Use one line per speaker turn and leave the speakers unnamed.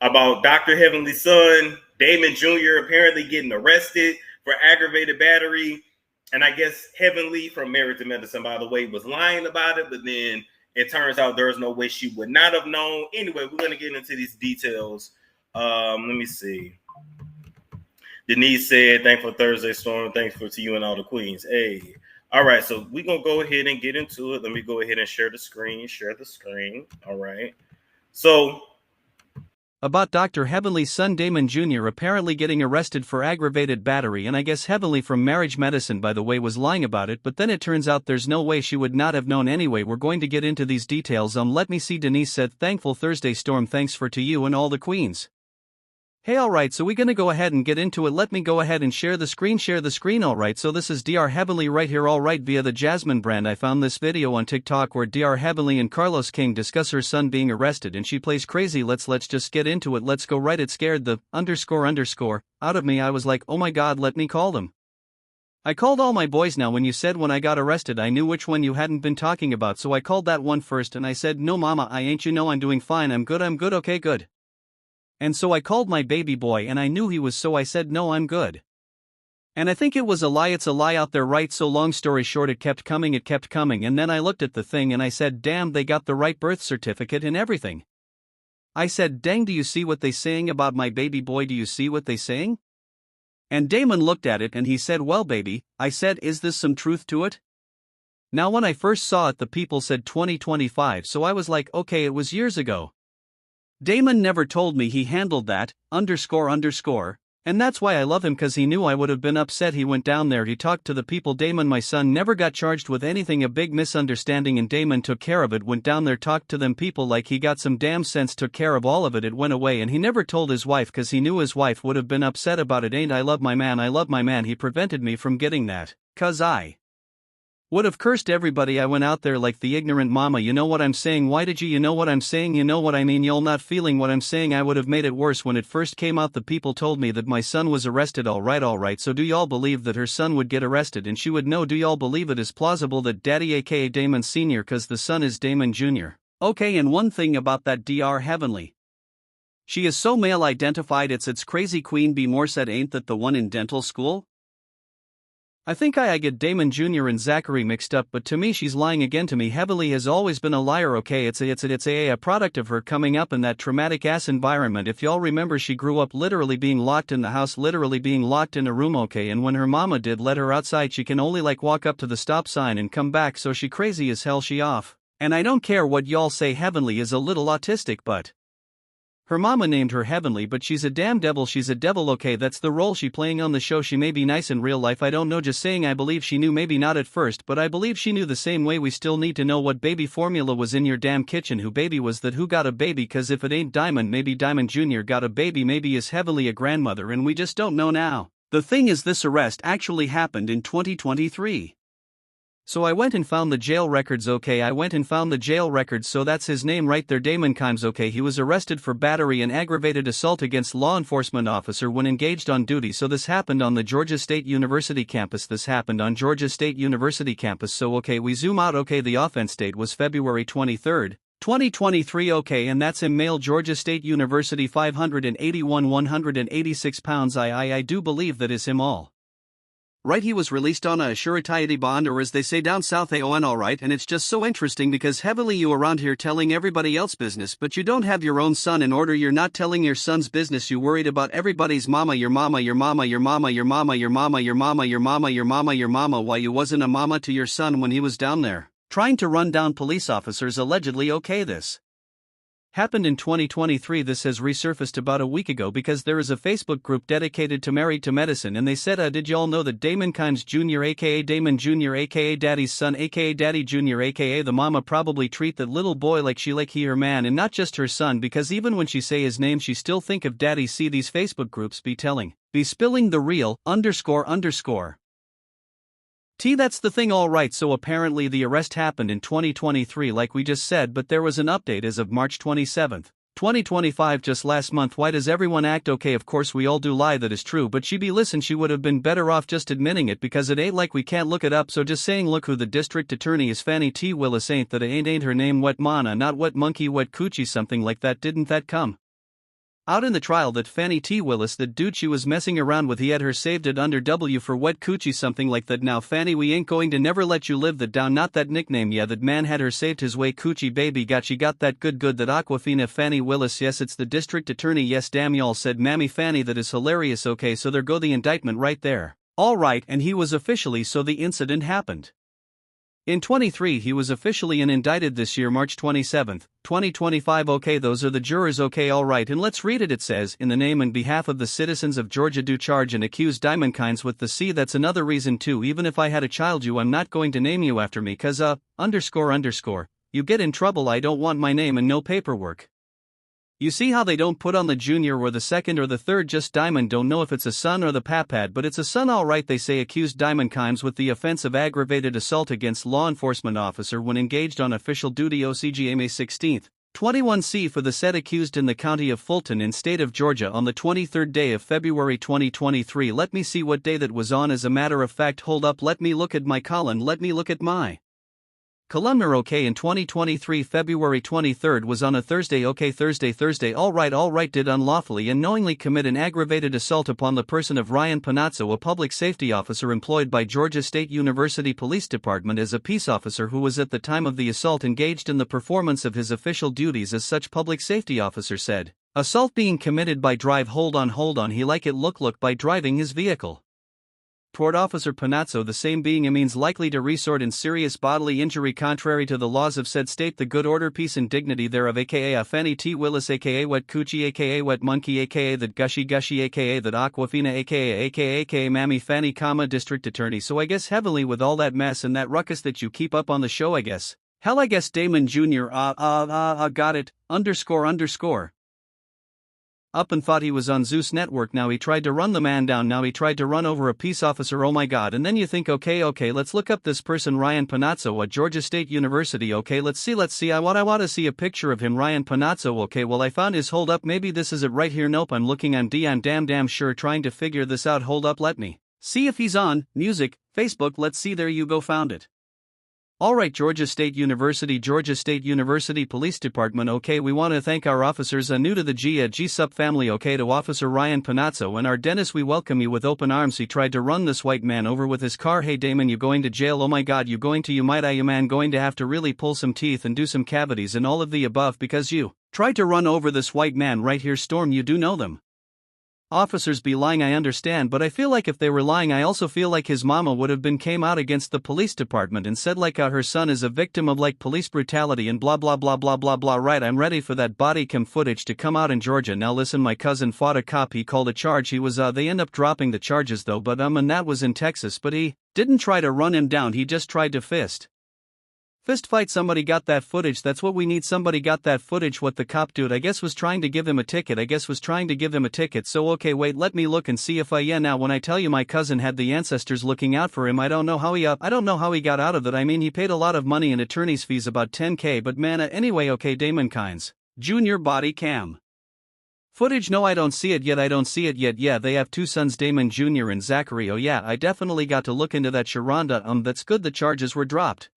about Dr. Heavenly's son, Damon Jr., apparently getting arrested for aggravated battery. And I guess Heavenly from Married to Medicine, by the way, was lying about it, but then it turns out there's no way she would not have known. Anyway, we're going to get into these details. Let me see. Denise said, thankful Thursday Storm. Thankful to you and all the queens. Hey. All right, so we're going to go ahead and get into it. Let me go ahead and share the screen. All right. So,
about Dr. Heavenly's son Damon Jr. apparently getting arrested for aggravated battery, and I guess Heavenly from Marriage Medicine, by the way, was lying about it, but then it turns out there's no way she would not have known anyway. We're going to get into these details. Let me see. Denise said, thankful Thursday Storm. Thanks for to you and all the queens. Hey, alright, so we're gonna go ahead and get into it. Let me go ahead and share the screen. Alright, so this is Dr. Heavenly right here. Alright, via the Jasmine brand, I found this video on TikTok where Dr. Heavenly and Carlos King discuss her son being arrested and she plays crazy. Let's just get into it. Let's go right. It scared the _ out of me. I was like, oh my god, let me call them. I called all my boys. Now when you said when I got arrested I knew which one you hadn't been talking about, so I called that one first and I said, no mama, I ain't, you know I'm doing fine, I'm good, okay, good. And so I called my baby boy and I knew he was, so I said no, I'm good. And I think it was a lie, it's a lie out there, right? So long story short, it kept coming, and then I looked at the thing and I said, damn, they got the right birth certificate and everything. I said, dang, do you see what they saying about my baby boy? Do you see what they saying? And Damon looked at it and he said, well baby, I said, is this some truth to it? Now when I first saw it the people said 2025, so I was like, okay, it was years ago. Damon never told me he handled that, and that's why I love him, cause he knew I would have been upset. He went down there, he talked to the people. Damon, my son, never got charged with anything, a big misunderstanding, and Damon took care of it, went down there, talked to them people like he got some damn sense, took care of all of it, it went away, and he never told his wife cause he knew his wife would have been upset about it. Ain't I love my man, he prevented me from getting that, cause I would have cursed everybody. I went out there like the ignorant mama, you know what I'm saying? Why did you know what I'm saying? You know what I mean? Y'all not feeling what I'm saying? I would have made it worse. When it first came out the people told me that my son was arrested. Alright, so do y'all believe that her son would get arrested and she would know? Do y'all believe it is plausible that daddy aka Damon Sr. cause the son is Damon Jr.? Okay, and one thing about that Dr. Heavenly, she is so male identified, it's crazy. Queen Bee Moore said, ain't that the one in dental school? I think I get Damon Jr. and Zachary mixed up, but to me she's lying again to me. Heavenly has always been a liar, okay? It's a product of her coming up in that traumatic ass environment. If y'all remember, she grew up literally being locked in the house, literally being locked in a room, okay? And when her mama did let her outside, she can only like walk up to the stop sign and come back, so she crazy as hell, she off. And I don't care what y'all say, Heavenly is a little autistic, but her mama named her Heavenly, but she's a damn devil. She's a devil, okay? That's the role she playing on the show. She may be nice in real life, I don't know, just saying. I believe she knew, maybe not at first, but I believe she knew the same way we still need to know what baby formula was in your damn kitchen. Who baby was that? Who got a baby? Cause if it ain't Diamond, maybe Diamond Jr. got a baby, maybe is Heavenly a grandmother, and we just don't know now. The thing is, this arrest actually happened in 2023. So I went and found the jail records, okay? So that's his name right there, Damon Kimes, okay? He was arrested for battery and aggravated assault against law enforcement officer when engaged on duty. So this happened on the Georgia State University campus. So okay, we zoom out, okay? The offense date was February 23rd, 2023, okay? And that's him, male, Georgia State University, 581, 186 pounds. I do believe that is him all. Right, he was released on a surety bond, or as they say down south, AON, alright, and it's just so interesting because Heavenly, you around here telling everybody else business, but you don't have your own son in order. You're not telling your son's business. You worried about everybody's mama, your mama. Why you wasn't a mama to your son when he was down there trying to run down police officers, allegedly, okay? This happened in 2023. This has resurfaced about a week ago because there is a Facebook group dedicated to Married to Medicine, and they said, did y'all know that Damon Kimes Jr. aka Damon Jr. aka Daddy's son aka Daddy Jr. aka the mama probably treat that little boy like he her man and not just her son, because even when she say his name she still think of daddy. See, these Facebook groups be spilling the real __. That's the thing, alright. So apparently the arrest happened in 2023 like we just said, but there was an update as of March 27th, 2025, just last month. Why does everyone act okay? Of course we all do lie, that is true, but she would have been better off just admitting it, because it ain't like we can't look it up. So just saying, look who the district attorney is, Fannie T. Willis. Ain't that ain't her name, wet mana, not wet monkey, wet coochie, something like that. Didn't that come Out in the trial that Fannie T. Willis, that dude she was messing around with, he had her saved it under W for wet coochie something like that. Now Fannie, we ain't going to never let you live that down, not that nickname. Yeah, that man had her saved his way coochie baby got, she got that good that Aquafina Fannie Willis. Yes, it's the district attorney. Yes, damn y'all, said Mammy Fannie, that is hilarious. Okay, so there go the indictment right there. Alright, and he was officially, so the incident happened. In 23 he was officially indicted this year, March 27, 2025. Okay, those are the jurors. Okay, alright, and let's read it. It says, in the name and behalf of the citizens of Georgia do charge and accuse Damon Kynes with the C. That's another reason too, even if I had a child I'm not going to name you after me cause you get in trouble. I don't want my name and no paperwork. You see how they don't put on the junior or the second or the third, just Damon. Don't know if it's a son or the papad, but it's a son alright. They say accused Damon Kynes with the offense of aggravated assault against law enforcement officer when engaged on official duty. OCGA May 16, 21C for the said accused in the county of Fulton in state of Georgia on the 23rd day of February 2023. Let me see what day that was on. As a matter of fact, hold up, let me look at my column, let me look at my columnar. Okay, in 2023 February 23rd was on a Thursday. Okay, Thursday. Alright, did unlawfully and knowingly commit an aggravated assault upon the person of Ryan Panazzo, a public safety officer employed by Georgia State University Police Department as a peace officer who was at the time of the assault engaged in the performance of his official duties as such. Public safety officer said, assault being committed by drive, hold on, he like it look by driving his vehicle toward Officer Panazzo, the same being a means likely to result in serious bodily injury contrary to the laws of said state, the good order, peace and dignity thereof, aka Fannie T. Willis, aka wet coochie, aka wet monkey, aka that gushy, aka that Aquafina, aka Mammy Fannie, district attorney. So I guess heavily with all that mess and that ruckus that you keep up on the show, I guess. Hell, I guess Damon Jr. Got it, __. Up and thought he was on Zeus Network. Now he tried to run the man down. Now he tried to run over a peace officer. Oh my god. And then you think, okay, let's look up this person, Ryan Panazzo at Georgia State University. Okay, let's see. I want to see a picture of him, Ryan Panazzo. Okay, well I found his, hold up, maybe this is it right here. Nope, I'm looking, I'm damn sure trying to figure this out. Hold up, let me see if he's on music, Facebook. Let's see, there you go, found it. Alright, Georgia State University Police Department. Okay, we want to thank our officers new to the G-Sup family. Okay, to Officer Ryan Panazzo and our Dennis, we welcome you with open arms. He tried to run this white man over with his car. Hey Damon, you going to jail? Oh my god, you man going to have to really pull some teeth and do some cavities and all of the above because you tried to run over this white man right here. Storm, you do know them. Officers be lying, I understand, but I feel like if they were lying, I also feel like his mama would have came out against the police department and said like her son is a victim of like police brutality and blah blah blah blah blah blah. Right, I'm ready for that body cam footage to come out in Georgia. Now listen, my cousin fought a cop, he called a charge, he was they end up dropping the charges though, but and that was in Texas, but he didn't try to run him down, he just tried to fist fight. Somebody got that footage, that's what we need, somebody got that footage. What the cop dude I guess was trying to give him a ticket, so okay, wait, let me look and see if now when I tell you my cousin had the ancestors looking out for him, I don't know how he got out of it. I mean, he paid a lot of money in attorney's fees, about 10K, but man, anyway. Okay, Damon Kynes Jr. body cam footage. No, I don't see it yet. Yeah, they have two sons, Damon Jr. and Zachary. Oh yeah, I definitely got to look into that. Sharonda, that's good, the charges were dropped.